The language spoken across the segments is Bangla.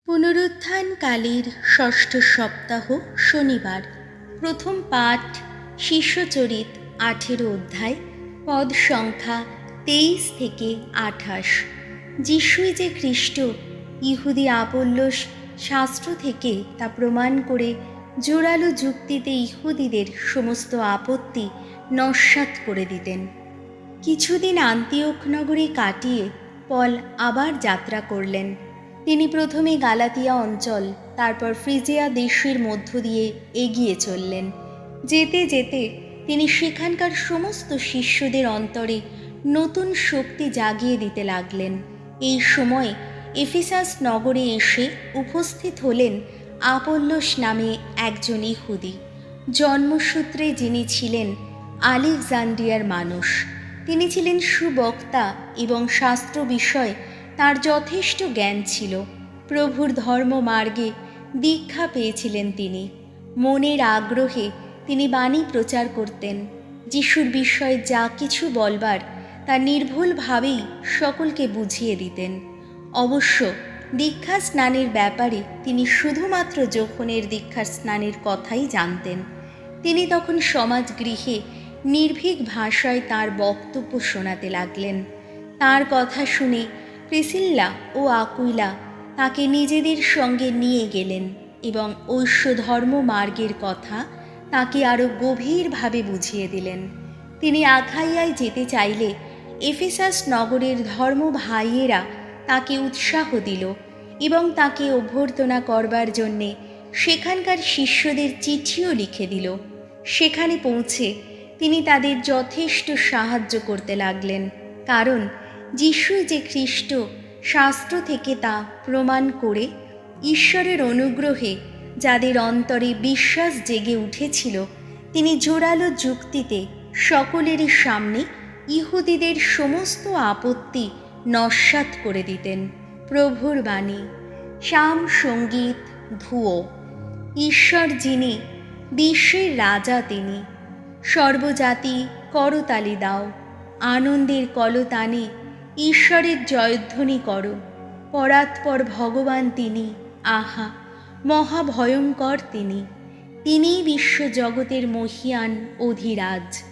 পুনরুত্থানকালের ষষ্ঠ সপ্তাহ শনিবার। প্রথম পাঠ শিষ্যচরিত 18 অধ্যায়, পদ সংখ্যা 23 থেকে 28। যিশুই যে খ্রিস্ট, ইহুদি আপোল্লোস শাস্ত্র থেকে তা প্রমাণ করে জোরালো যুক্তিতে ইহুদিদের সমস্ত আপত্তি নস্যাৎ করে দিতেন। কিছুদিন আন্তিওখ নগরে কাটিয়ে পল আবার যাত্রা করলেন। তিনি প্রথমে গালাতিয়া অঞ্চল, তারপর ফ্রিজিয়া দেশের মধ্য দিয়ে এগিয়ে চললেন। যেতে যেতে তিনি সেখানকার সমস্ত শিষ্যদের অন্তরে নতুন শক্তি জাগিয়ে দিতে লাগলেন। এই সময় এফেসাস নগরে এসে উপস্থিত হলেন আপোল্লোস নামে একজন ইহুদি, জন্মসূত্রে যিনি ছিলেন আলেকজান্দ্রিয়ার মানুষ। তিনি ছিলেন সুবক্তা এবং শাস্ত্র বিষয় তার যথেষ্ট জ্ঞান ছিল। প্রভুর ধর্মমার্গে দীক্ষা পেয়েছিলেন তিনি। মনের আগ্রহে তিনি বাণী প্রচার করতেন। যিশুর বিষয়ে যা কিছু বলবার তা নির্ভুলভাবেই সকলকে বুঝিয়ে দিতেন। অবশ্য দীক্ষা স্নানের ব্যাপারে তিনি শুধুমাত্র যোহনের দীক্ষার স্নানের কথাই জানতেন। তিনি তখন সমাজগৃহে নির্ভীক ভাষায় তার বক্তব্য শোনাতে লাগলেন। তার কথা শুনে প্রিসিল্লা ও আকুইলা তাকে নিজেদের সঙ্গে নিয়ে গেলেন এবং ঐশ্য ধর্ম মার্গের কথা তাকে আরও গভীরভাবে বুঝিয়ে দিলেন। তিনি আখাইয়ায় যেতে চাইলে এফেসাস নগরের ধর্ম ভাইয়েরা তাকে উৎসাহ দিল এবং তাকে অভ্যর্থনা করবার জন্যে সেখানকার শিষ্যদের চিঠিও লিখে দিল। সেখানে পৌঁছে তিনি তাদের যথেষ্ট সাহায্য করতে লাগলেন, কারণ যিশু যে খ্রিস্ট শাস্ত্র থেকে তা প্রমাণ করে ঈশ্বরের অনুগ্রহে যাদের অন্তরে বিশ্বাস জেগে উঠেছিল, তিনি জোরালো যুক্তিতে সকলেরই সামনে ইহুদিদের সমস্ত আপত্তি নস্যাৎ করে দিতেন। প্রভুর বাণী। শাম সঙ্গীত ধুয়ো। ঈশ্বর যিনি বিশ্বের রাজা, তিনি সর্বজাতি করতালি দাও, আনন্দের কলতানে ঈশ্বরের জয়ধ্বনি করো। পরাৎপর ভগবান তিনি, আহা মহাভয়ঙ্কর তিনি, তিনিই বিশ্বজগতের মহিয়ান অধিরাজ।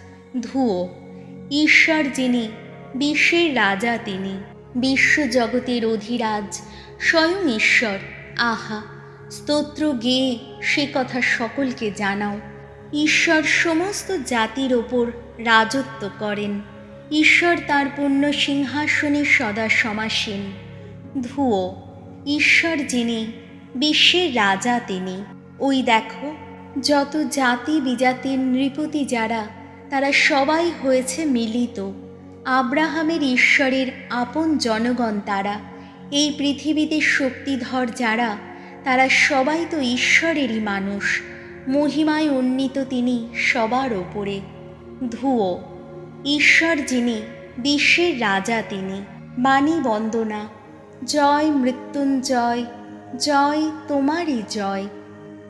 ধুয়ো। ঈশ্বর যিনি বিশ্বের রাজা, তিনি বিশ্বজগতের অধিরাজ, স্বয়ং ঈশ্বর। আহা স্তোত্র গেয়ে সে কথা সকলকে জানাও। ঈশ্বর সমস্ত জাতির ওপর রাজত্ব করেন। ঈশ্বর তাঁর পুণ্য সিংহাসনে সদা সমাসীন। ধুয়ো। ঈশ্বর যিনি বিশ্বের রাজা, তিনি। ওই দেখো, যত জাতি বিজাতির নৃপতি যারা, তারা সবাই হয়েছে মিলিত। আব্রাহামের ঈশ্বরের আপন জনগণ তারা। এই পৃথিবীতে শক্তিধর যারা, তারা সবাই তো ঈশ্বরেরই মানুষ। মহিমায় উন্নীত তিনি সবার ওপরে। ধুয়ো। ঈশ্বর যিনি বিশ্বের রাজা, তিনি। বাণী বন্দনা। জয় মৃত্যুঞ্জয়, জয় তোমারই জয়।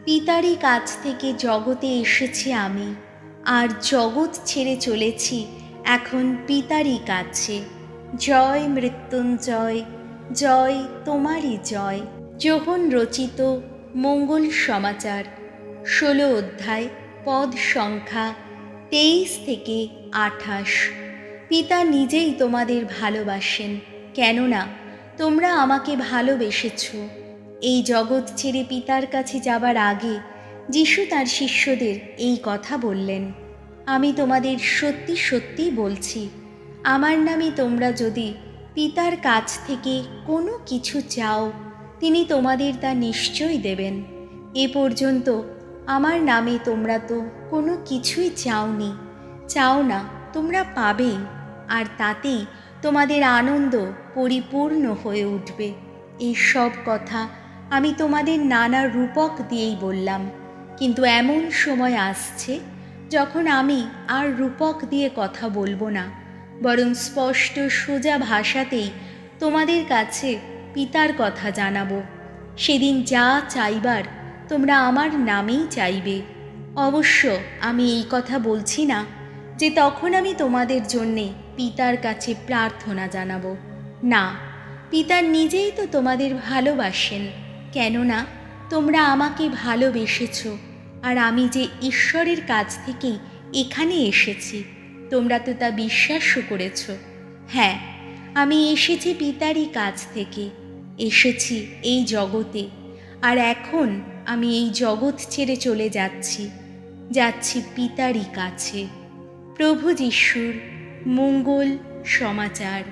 পিতারই কাছ থেকে জগতে এসেছি আমি, আর জগৎ ছেড়ে চলেছি এখন পিতারই কাছে। জয় মৃত্যুঞ্জয়, জয় তোমারই জয়। যোহন রচিত মঙ্গল সমাচার 16 অধ্যায়, পদ সংখ্যা 23 থেকে 28। পিতা নিজেই তোমাদের ভালোবাসেন, কেননা তোমরা আমাকে ভালোবেসেছ। এই জগৎ ছেড়ে পিতার কাছে যাবার আগে যিশু তার শিষ্যদের এই কথা বললেন, আমি তোমাদের সত্যি সত্যি বলছি, আমার নামে তোমরা যদি পিতার কাছ থেকে কোনো কিছু চাও, তিনি তোমাদের তা নিশ্চয়ই দেবেন। এ পর্যন্ত আমার নামে তোমরা তো কোনো কিছুই চাওনি, চাও না, তোমরা পাবেই, আর তাতেই তোমাদের আনন্দ পরিপূর্ণ হয়ে উঠবে। এই সব কথা আমি তোমাদের নানা রূপক দিয়েই বললাম, কিন্তু এমন সময় আসছে যখন আমি আর রূপক দিয়ে কথা বলবো না, বরং স্পষ্ট সোজা ভাষাতেই তোমাদের কাছে পিতার কথা জানাবো। সেদিন যা চাইবার তোমরা আমার নামেই চাইবে। অবশ্য আমি এই কথা বলছি না যে তখন আমি তোমাদের জন্যে পিতার কাছে প্রার্থনা জানাবো। না, পিতা নিজেই তো তোমাদের ভালোবাসেন, কেননা তোমরা আমাকে ভালোবেসেছ, আর আমি যে ঈশ্বরের কাছ থেকেই এখানে এসেছি তোমরা তো তা বিশ্বাসও করেছ। হ্যাঁ, আমি এসেছি পিতারই কাছ থেকে, এসেছি এই জগতে, আর এখন আমি এই জগৎ ছেড়ে চলে যাচ্ছি পিতারই কাছে। প্রভু যিশুর মঙ্গল সমাচার।